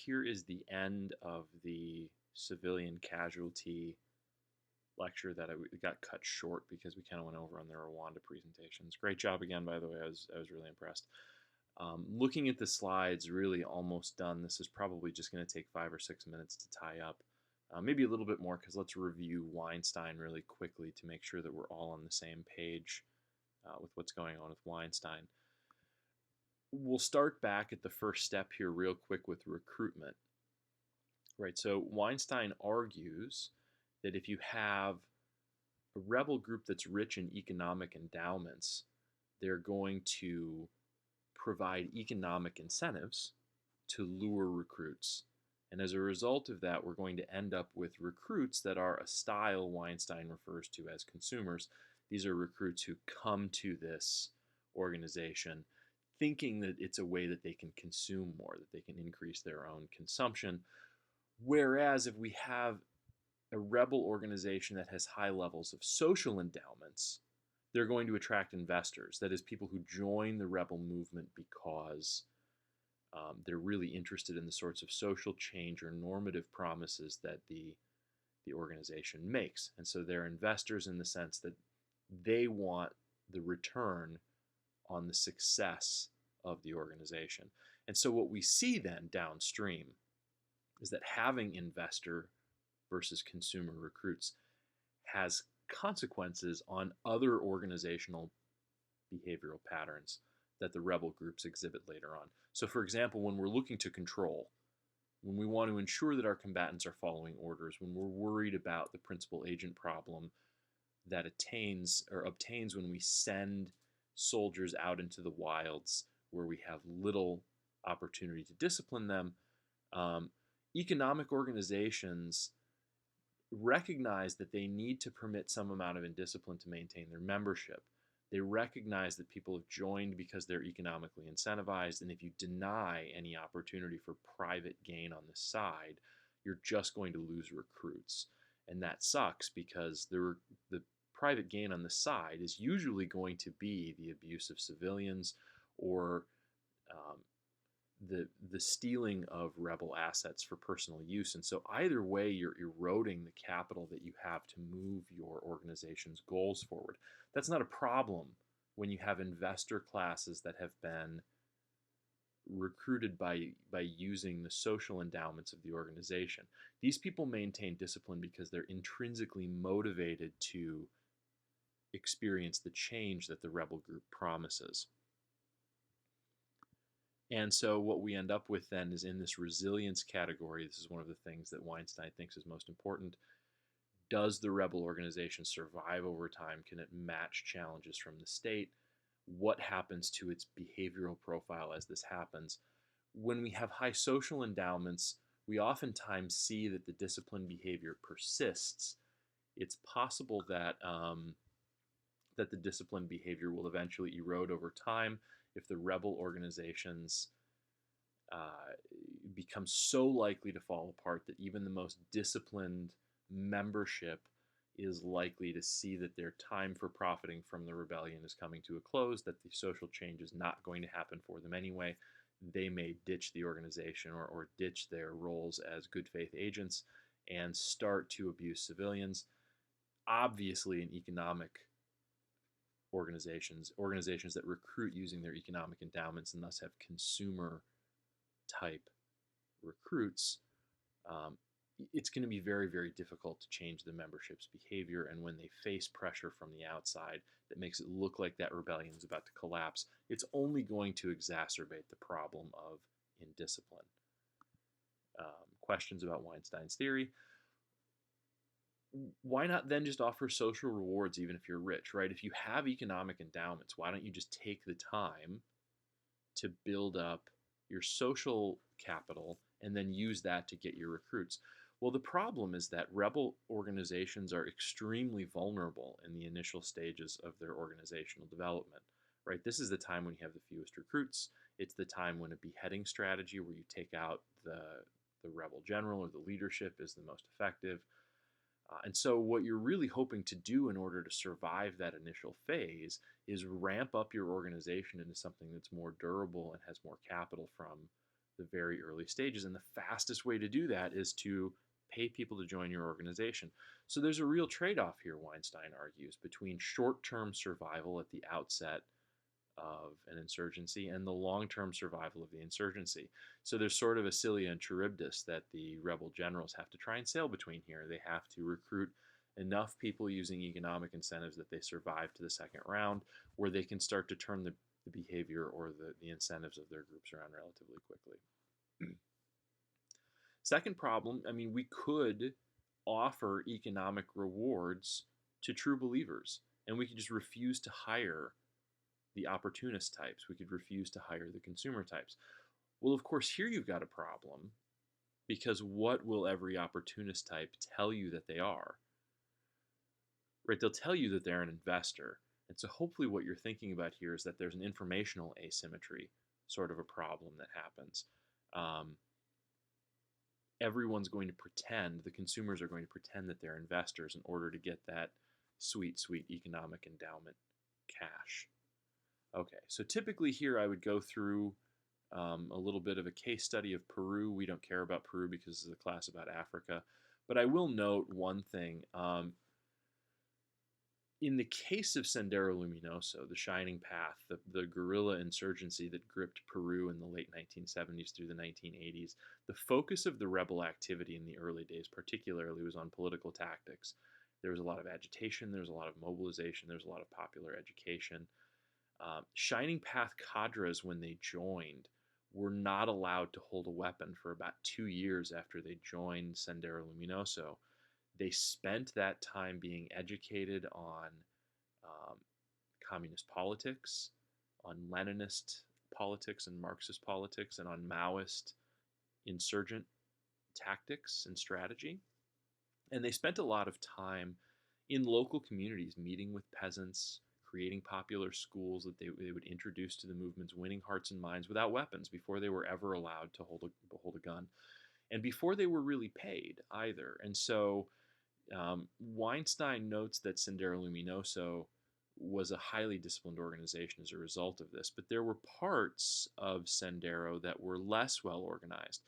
here is the end of the civilian casualty lecture that got cut short because we kind of went over on the Rwanda presentations. Great job again, by the way. I was really impressed. Looking at the slides, really almost done. This is probably just going to take 5 or 6 minutes to tie up. Maybe a little bit more because let's review Weinstein really quickly to make sure that we're all on the same page with what's going on with Weinstein. We'll start back at the first step here real quick with recruitment. Right, so Weinstein argues that if you have a rebel group that's rich in economic endowments, they're going to provide economic incentives to lure recruits. And as a result of that, we're going to end up with recruits that are a style Weinstein refers to as consumers. These are recruits who come to this organization thinking that it's a way that they can consume more, that they can increase their own consumption. Whereas if we have a rebel organization that has high levels of social endowments, they're going to attract investors. That is, people who join the rebel movement because they're really interested in the sorts of social change or normative promises that the organization makes. And so they're investors in the sense that they want the return on the success of the organization. And so what we see then downstream is that having investor versus consumer recruits has consequences on other organizational behavioral patterns that the rebel groups exhibit later on. So, for example, when we're looking to control, when we want to ensure that our combatants are following orders, when we're worried about the principal agent problem that attains or obtains when we send soldiers out into the wilds where we have little opportunity to discipline them, economic organizations recognize that they need to permit some amount of indiscipline to maintain their membership. They recognize that people have joined because they're economically incentivized, and if you deny any opportunity for private gain on the side, you're just going to lose recruits. And that sucks because the private gain on the side is usually going to be the abuse of civilians or the stealing of rebel assets for personal use. And so either way, you're eroding the capital that you have to move your organization's goals forward. That's not a problem when you have investor classes that have been recruited by using the social endowments of the organization. These people maintain discipline because they're intrinsically motivated to experience the change that the rebel group promises. And so what we end up with then is in this resilience category. This is one of the things that Weinstein thinks is most important. Does the rebel organization survive over time? Can it match challenges from the state? What happens to its behavioral profile as this happens? When we have high social endowments, we oftentimes see that the disciplined behavior persists. It's possible that that the disciplined behavior will eventually erode over time if the rebel organizations become so likely to fall apart that even the most disciplined membership is likely to see that their time for profiting from the rebellion is coming to a close, that the social change is not going to happen for them anyway. They may ditch the organization or ditch their roles as good faith agents and start to abuse civilians. Obviously, in economic organizations that recruit using their economic endowments and thus have consumer type recruits, it's going to be very, very difficult to change the membership's behavior. And when they face pressure from the outside that makes it look like that rebellion is about to collapse, it's only going to exacerbate the problem of indiscipline. Questions about Weinstein's theory? Why not then just offer social rewards even if you're rich, right? If you have economic endowments, why don't you just take the time to build up your social capital and then use that to get your recruits? Well, the problem is that rebel organizations are extremely vulnerable in the initial stages of their organizational development, right? This is the time when you have the fewest recruits. It's the time when a beheading strategy where you take out the rebel general or the leadership is the most effective. And so what you're really hoping to do in order to survive that initial phase is ramp up your organization into something that's more durable and has more capital from the very early stages. And the fastest way to do that is to pay people to join your organization. So there's a real trade off here, Weinstein argues, between short term survival at the outset of an insurgency and the long term survival of the insurgency. So there's sort of a Scylla and Charybdis that the rebel generals have to try and sail between here. They have to recruit enough people using economic incentives that they survive to the second round, where they can start to turn the behavior or the incentives of their groups around relatively quickly. Second problem, I mean, we could offer economic rewards to true believers, and we could just refuse to hire the opportunist types. We could refuse to hire the consumer types. Well, of course, here you've got a problem, because what will every opportunist type tell you that they are? Right? They'll tell you that they're an investor. And so hopefully what you're thinking about here is that there's an informational asymmetry sort of a problem that happens. Everyone's going to pretend, the consumers are going to pretend that they're investors in order to get that sweet, sweet economic endowment cash. Okay, so typically here I would go through a little bit of a case study of Peru. We don't care about Peru because this is a class about Africa. But I will note one thing. In the case of Sendero Luminoso, the Shining Path, the guerrilla insurgency that gripped Peru in the late 1970s through the 1980s, the focus of the rebel activity in the early days particularly was on political tactics. There was a lot of agitation, there was a lot of mobilization, there was a lot of popular education. Shining Path cadres, when they joined, were not allowed to hold a weapon for about 2 years after they joined Sendero Luminoso. They spent that time being educated on communist politics, on Leninist politics and Marxist politics, and on Maoist insurgent tactics and strategy. And they spent a lot of time in local communities, meeting with peasants, creating popular schools that they would introduce to the movements, winning hearts and minds without weapons before they were ever allowed to hold a gun, and before they were really paid either. And so Weinstein notes that Sendero Luminoso was a highly disciplined organization as a result of this, but there were parts of Sendero that were less well organized.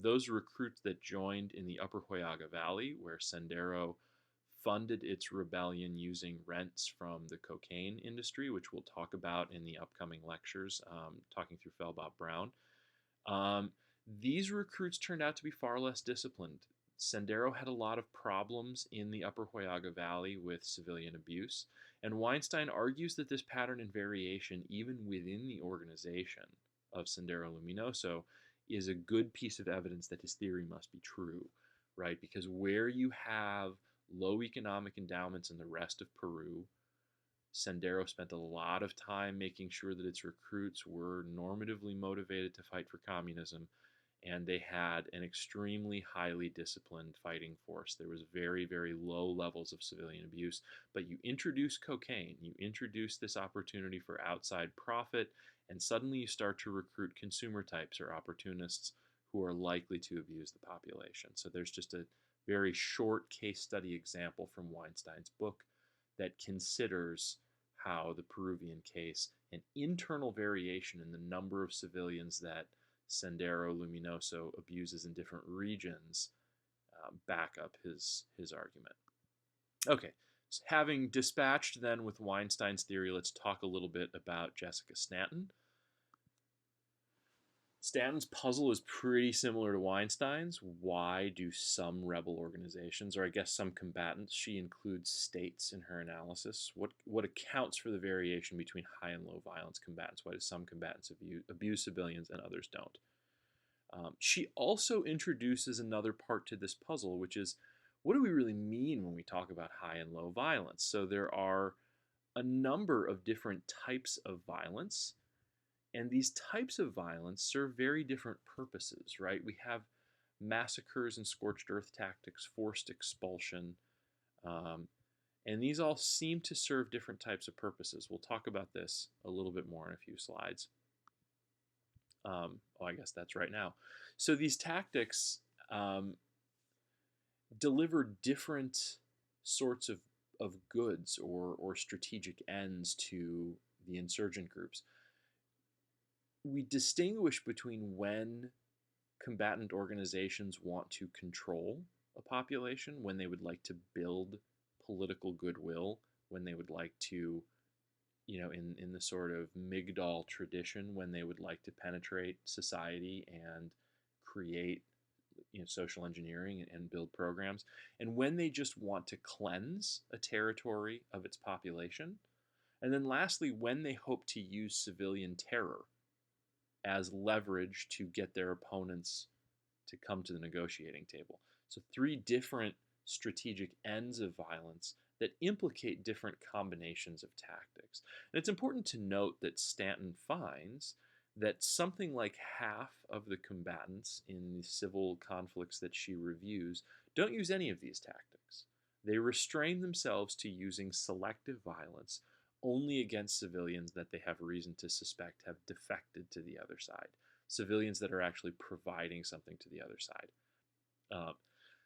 Those recruits that joined in the Upper Huallaga Valley, where Sendero funded its rebellion using rents from the cocaine industry, which we'll talk about in the upcoming lectures, talking through Felbob Brown. These recruits turned out to be far less disciplined. Sendero had a lot of problems in the Upper Huallaga Valley with civilian abuse, and Weinstein argues that this pattern and variation, even within the organization of Sendero Luminoso, is a good piece of evidence that his theory must be true, right? Because where you have low economic endowments in the rest of Peru, Sendero spent a lot of time making sure that its recruits were normatively motivated to fight for communism, and they had an extremely highly disciplined fighting force. There was very, very low levels of civilian abuse, but you introduce cocaine, you introduce this opportunity for outside profit, and suddenly you start to recruit consumer types or opportunists who are likely to abuse the population. So there's just a very short case study example from Weinstein's book that considers how the Peruvian case, an internal variation in the number of civilians that Sendero Luminoso abuses in different regions, back up his argument. Okay, so having dispatched then with Weinstein's theory, let's talk a little bit about Jessica Stanton. Stanton's puzzle is pretty similar to Weinstein's. Why do some rebel organizations, or I guess some combatants, she includes states in her analysis? What accounts for the variation between high and low violence combatants? Why do some combatants abuse civilians and others don't? She also introduces another part to this puzzle, which is, what do we really mean when we talk about high and low violence? So there are a number of different types of violence, and these types of violence serve very different purposes, right? We have massacres and scorched earth tactics, forced expulsion, and these all seem to serve different types of purposes. We'll talk about this a little bit more in a few slides. I guess that's right now. So these tactics deliver different sorts of goods or strategic ends to the insurgent groups. we distinguish between when combatant organizations want to control a population, when they would like to build political goodwill, when they would like to, in the sort of Migdal tradition, when they would like to penetrate society and create, social engineering and build programs, and when they just want to cleanse a territory of its population. And then lastly, when they hope to use civilian terror as leverage to get their opponents to come to the negotiating table. So, three different strategic ends of violence that implicate different combinations of tactics. And it's important to note that Stanton finds that something like half of the combatants in the civil conflicts that she reviews don't use any of these tactics. They restrain themselves to using selective violence only against civilians that they have reason to suspect have defected to the other side, civilians that are actually providing something to the other side. Um,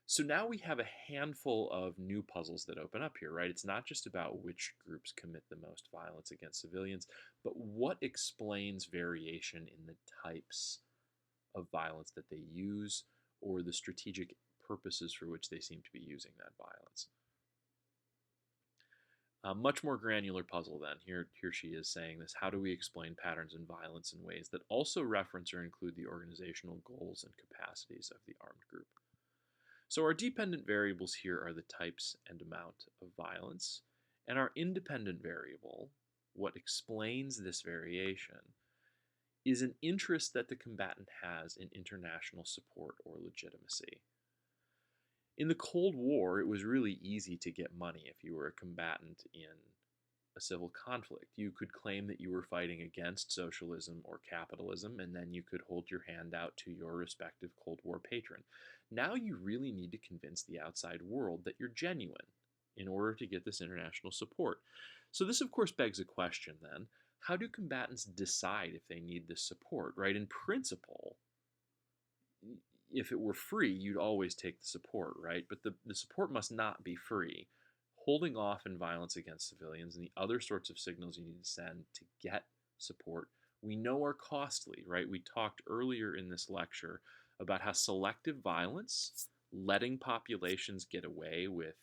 so now we have a handful of new puzzles that open up here, right? It's not just about which groups commit the most violence against civilians, but what explains variation in the types of violence that they use or the strategic purposes for which they seem to be using that violence. A much more granular puzzle then. Here she is saying this. How do we explain patterns in violence in ways that also reference or include the organizational goals and capacities of the armed group? So our dependent variables here are the types and amount of violence, and our independent variable, what explains this variation, is an interest that the combatant has in international support or legitimacy. In the Cold War, it was really easy to get money if you were a combatant in a civil conflict. You could claim that you were fighting against socialism or capitalism, and then you could hold your hand out to your respective Cold War patron. Now you really need to convince the outside world that you're genuine in order to get this international support. So this, of course, begs a question then. How do combatants decide if they need this support, right? In principle, if it were free, you'd always take the support, right? But the support must not be free. Holding off in violence against civilians and the other sorts of signals you need to send to get support, we know are costly, right? We talked earlier in this lecture about how selective violence, letting populations get away with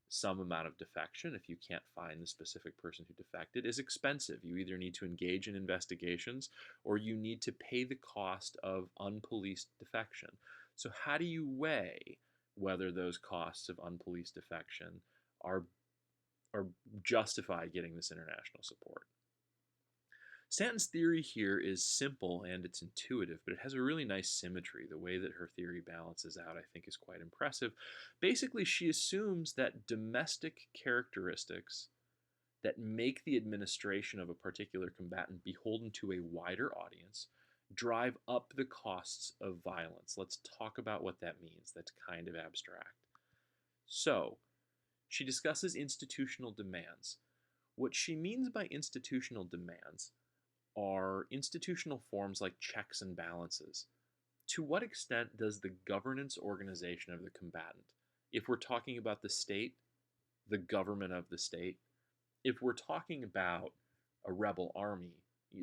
some amount of defection if you can't find the specific person who defected, is expensive. You either need to engage in investigations or you need to pay the cost of unpoliced defection. So how do you weigh whether those costs of unpoliced defection are justify getting this international support? Stanton's theory here is simple and it's intuitive, but it has a really nice symmetry. The way that her theory balances out, I think, is quite impressive. Basically, she assumes that domestic characteristics that make the administration of a particular combatant beholden to a wider audience drive up the costs of violence. Let's talk about what that means. That's kind of abstract. So, she discusses institutional demands. What she means by institutional demands are institutional forms like checks and balances. To what extent does the governance organization of the combatant, if we're talking about the state, the government of the state, if we're talking about a rebel army,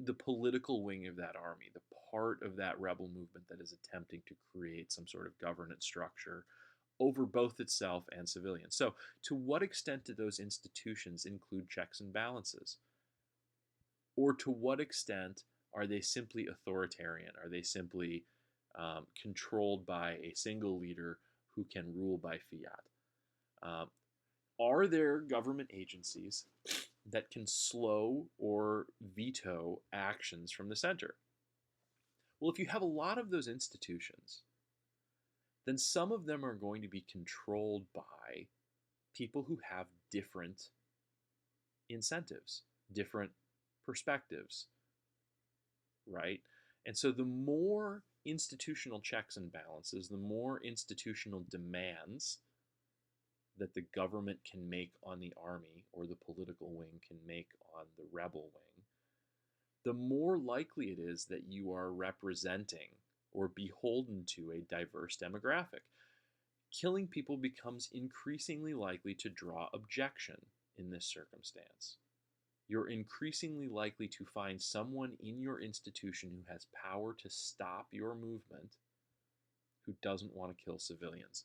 the political wing of that army, the part of that rebel movement that is attempting to create some sort of governance structure over both itself and civilians. So, to what extent do those institutions include checks and balances? Or to what extent are they simply authoritarian? Are they simply controlled by a single leader who can rule by fiat? Are there government agencies that can slow or veto actions from the center? Well, if you have a lot of those institutions, then some of them are going to be controlled by people who have different incentives, different perspectives, right? And so the more institutional checks and balances, the more institutional demands that the government can make on the army or the political wing can make on the rebel wing, the more likely it is that you are representing or beholden to a diverse demographic. Killing people becomes increasingly likely to draw objection in this circumstance. you're increasingly likely to find someone in your institution who has power to stop your movement who doesn't want to kill civilians.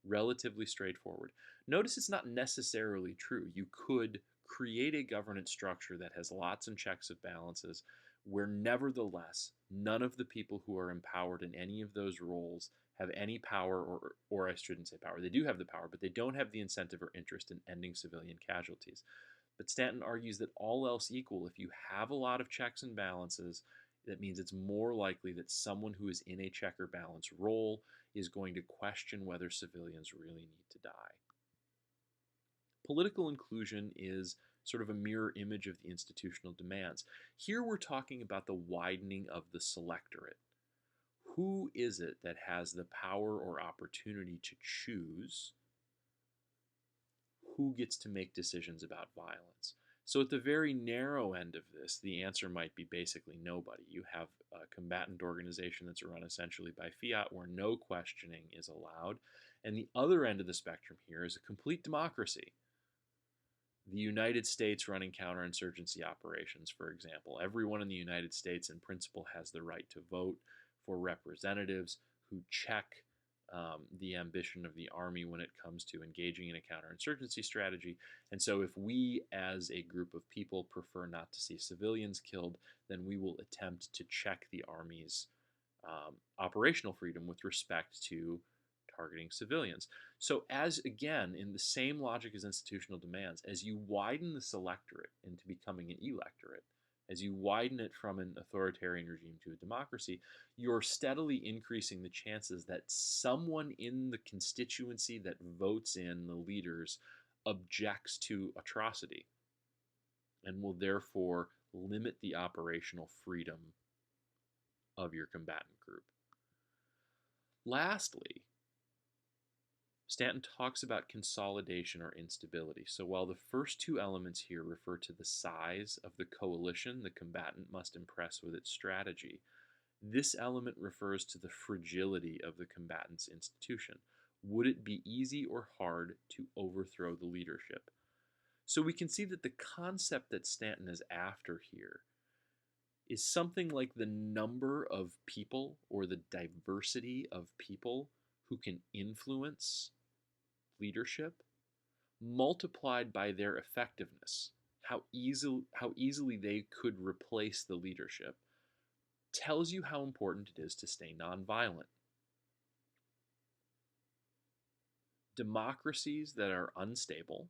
Relatively straightforward. Notice it's not necessarily true. You could create a governance structure that has lots and checks and balances where nevertheless none of the people who are empowered in any of those roles have any power, or I shouldn't say power. They do have the power, but they don't have the incentive or interest in ending civilian casualties. But Stanton argues that all else equal, if you have a lot of checks and balances, that means it's more likely that someone who is in a check or balance role is going to question whether civilians really need to die. Political inclusion is sort of a mirror image of the institutional demands. Here we're talking about the widening of the selectorate. Who is it that has the power or opportunity to choose who gets to make decisions about violence? So at the very narrow end of this, the answer might be basically nobody. You have a combatant organization that's run essentially by fiat where no questioning is allowed. And the other end of the spectrum here is a complete democracy. The United States running counterinsurgency operations, for example. Everyone in the United States in principle has the right to vote for representatives who check the ambition of the army when it comes to engaging in a counterinsurgency strategy. And so if we as a group of people prefer not to see civilians killed, then we will attempt to check the army's operational freedom with respect to targeting civilians. So as, again, in the same logic as institutional demands, as you widen the selectorate into becoming an electorate, as you widen it from an authoritarian regime to a democracy, you're steadily increasing the chances that someone in the constituency that votes in the leaders objects to atrocity and will therefore limit the operational freedom of your combatant group. Lastly, Stanton talks about consolidation or instability. So while the first two elements here refer to the size of the coalition the combatant must impress with its strategy, this element refers to the fragility of the combatant's institution. Would it be easy or hard to overthrow the leadership? So we can see that the concept that Stanton is after here is something like the number of people or the diversity of people who can influence leadership multiplied by their effectiveness, how easily they could replace the leadership, tells you how important it is to stay nonviolent. Democracies that are unstable,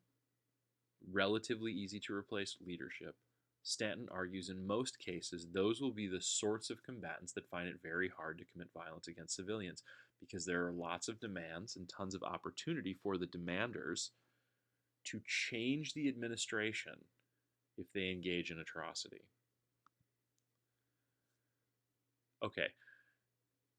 relatively easy to replace leadership, Stanton argues in most cases those will be the sorts of combatants that find it very hard to commit violence against civilians because there are lots of demands and tons of opportunity for the demanders to change the administration if they engage in atrocity. Okay,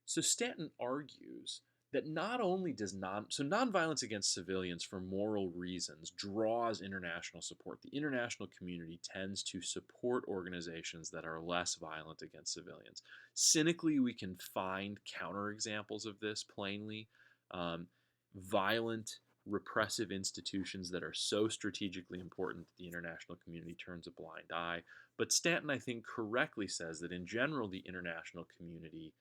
so Stanton argues that not only does nonviolence against civilians for moral reasons draws international support. The international community tends to support organizations that are less violent against civilians. Cynically, we can find counterexamples of this plainly. Violent, repressive institutions that are so strategically important that the international community turns a blind eye. But Stanton, I think, correctly says that in general, the international community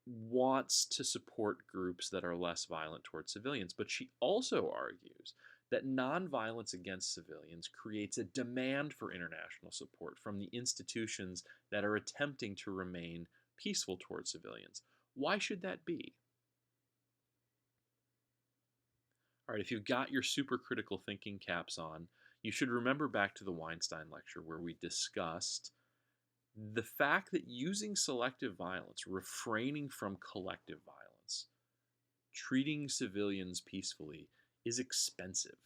wants to support groups that are less violent towards civilians. But she also argues that nonviolence against civilians creates a demand for international support from the institutions that are attempting to remain peaceful towards civilians. Why should that be? All right, if you've got your supercritical thinking caps on, you should remember back to the Weinstein lecture where we discussed the fact that using selective violence, refraining from collective violence, treating civilians peacefully is expensive,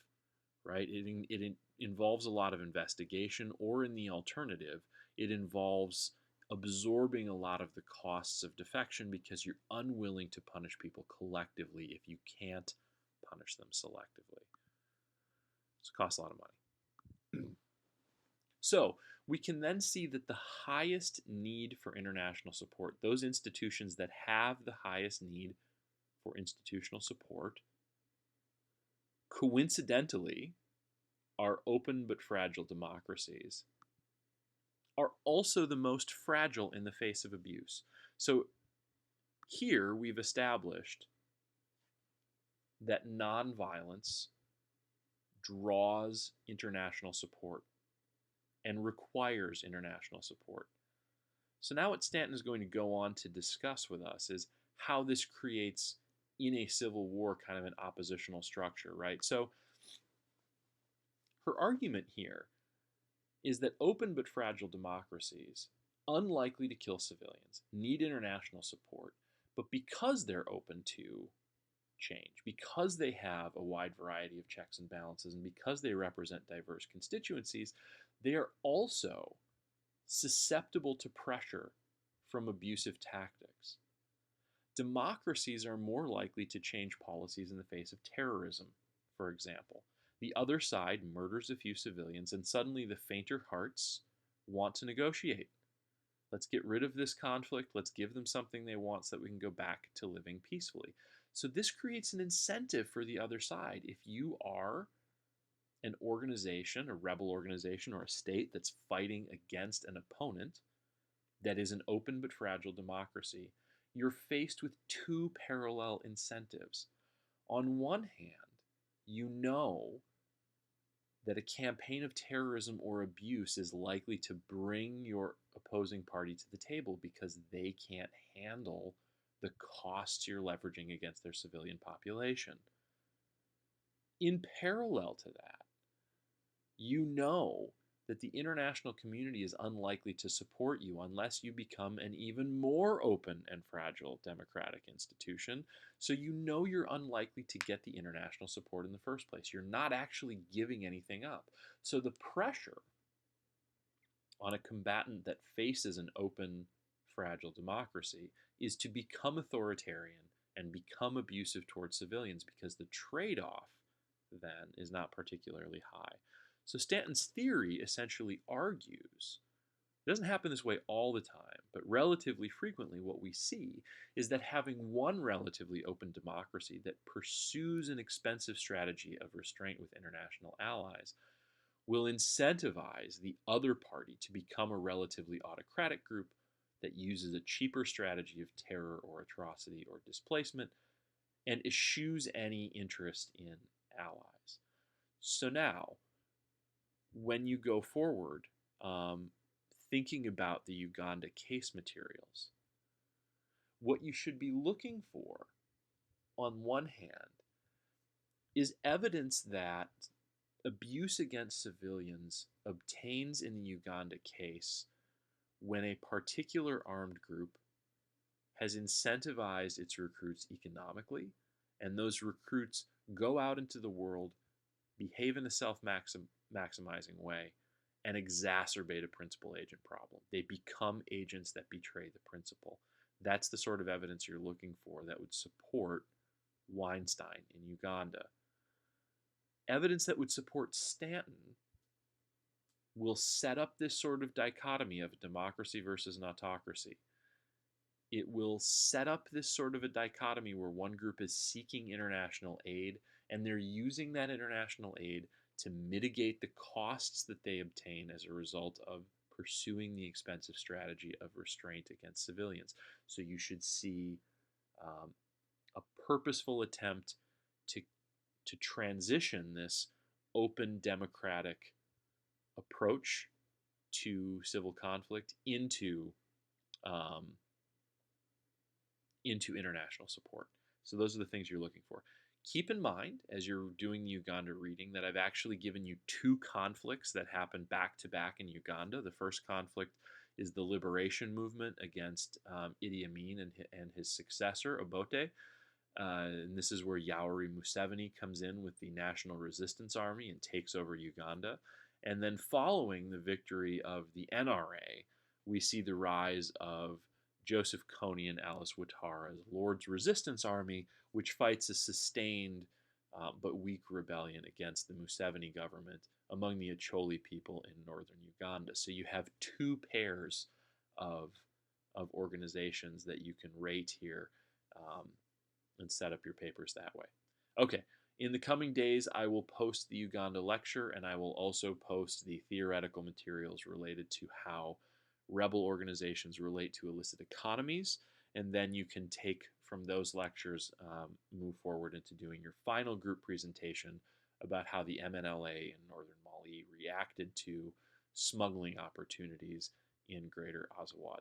right? It involves a lot of investigation, or in the alternative, it involves absorbing a lot of the costs of defection because you're unwilling to punish people collectively if you can't punish them selectively. So it costs a lot of money. So we can then see that the highest need for international support, those institutions that have the highest need for institutional support, coincidentally, our open but fragile democracies are also the most fragile in the face of abuse. So here we've established that nonviolence draws international support and requires international support. So now what Stanton is going to go on to discuss with us is how this creates in a civil war kind of an oppositional structure, right? So her argument here is that open but fragile democracies, unlikely to kill civilians, need international support, but because they're open to change, because they have a wide variety of checks and balances, and because they represent diverse constituencies, they are also susceptible to pressure from abusive tactics. Democracies are more likely to change policies in the face of terrorism, for example. The other side murders a few civilians, and suddenly the fainter hearts want to negotiate. Let's get rid of this conflict. Let's give them something they want so that we can go back to living peacefully. So this creates an incentive for the other side. If you are an organization, a rebel organization, or a state that's fighting against an opponent that is an open but fragile democracy, you're faced with two parallel incentives. On one hand, you know that a campaign of terrorism or abuse is likely to bring your opposing party to the table because they can't handle the costs you're leveraging against their civilian population. In parallel to that, you know that the international community is unlikely to support you unless you become an even more open and fragile democratic institution. So you know you're unlikely to get the international support in the first place. You're not actually giving anything up. So the pressure on a combatant that faces an open, fragile democracy is to become authoritarian and become abusive towards civilians because the trade-off then is not particularly high. So Stanton's theory essentially argues, it doesn't happen this way all the time, but relatively frequently what we see is that having one relatively open democracy that pursues an expensive strategy of restraint with international allies will incentivize the other party to become a relatively autocratic group that uses a cheaper strategy of terror or atrocity or displacement and eschews any interest in allies. So now, when you go forward, thinking about the Uganda case materials, what you should be looking for, on one hand, is evidence that abuse against civilians obtains in the Uganda case when a particular armed group has incentivized its recruits economically, and those recruits go out into the world, behave in a self-maximizing way, and exacerbate a principal agent problem. They become agents that betray the principal. That's the sort of evidence you're looking for that would support Weinstein in Uganda. Evidence that would support Stanton will set up this sort of dichotomy of democracy versus an autocracy. It will set up this sort of a dichotomy where one group is seeking international aid and they're using that international aid to mitigate the costs that they obtain as a result of pursuing the expensive strategy of restraint against civilians. So you should see a purposeful attempt to transition this open democratic approach to civil conflict into international support. So those are the things you're looking for. Keep in mind, as you're doing the Uganda reading, that I've actually given you two conflicts that happen back to back in Uganda. The first conflict is the liberation movement against Idi Amin and his successor, Obote. And this is where Yoweri Museveni comes in with the National Resistance Army and takes over Uganda. And then following the victory of the NRA, we see the rise of Joseph Kony and Alice Ouattara's Lord's Resistance Army, which fights a sustained but weak rebellion against the Museveni government among the Acholi people in northern Uganda. So you have two pairs of organizations that you can rate here and set up your papers that way. Okay, In the coming days, I will post the Uganda lecture, and I will also post the theoretical materials related to how rebel organizations relate to illicit economies. And then you can take from those lectures, move forward into doing your final group presentation about how the MNLA in northern Mali reacted to smuggling opportunities in Greater Azawad.